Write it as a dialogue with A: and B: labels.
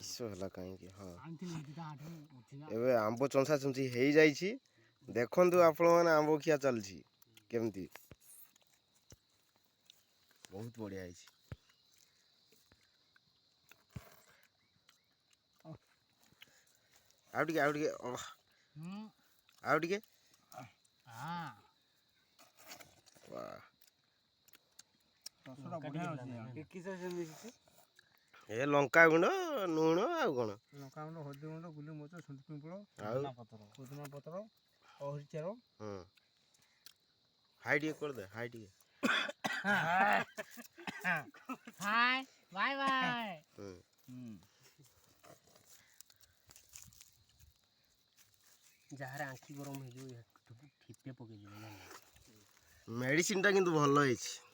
A: କିସ ହେଲା କାହିଁକି ହଁ ଏବେ ଆମ୍ବ ଚଞ୍ଚା ଚଞ୍ଚି ହେଇଯାଇଛି ଦେଖନ୍ତୁ ଆପଣମାନେ ଆମ୍ବ ଖିଆ ଚାଲିଛି କେମିତି ବହୁତ ବଢ଼ିଆ ହେଇଛି ଆଉ ଟିକେ ଆଉ ଟିକେ ଆଉ ଟିକେ ଏ ଲଙ୍କା ଗୁଣ୍ଡ ଲୁଣ ଆଉ କ'ଣ
B: ଲଙ୍କା ଗୁଣ୍ଡ ହଳଦୀ ଗୁଣ୍ଡ ଗୁଲି ମରିଚ ଶୁଣ୍ଠି ପିମ୍ପଳ
A: ଆଉ
B: ପୁଦିନା ପତ୍ର ଅହରି ଚେର
A: ହାଇ ଟିକେ କରିଦେ ହାଇ ଟିକେ
C: ହାଇ ବାଏ ବାଏ ଯାହାର ଆଖି ଗରମ ହେଇଯିବ ଠିପେ ପକେଇଯିବ
A: ମେଡ଼ିସିନଟା କିନ୍ତୁ ଭଲ ହେଇଛି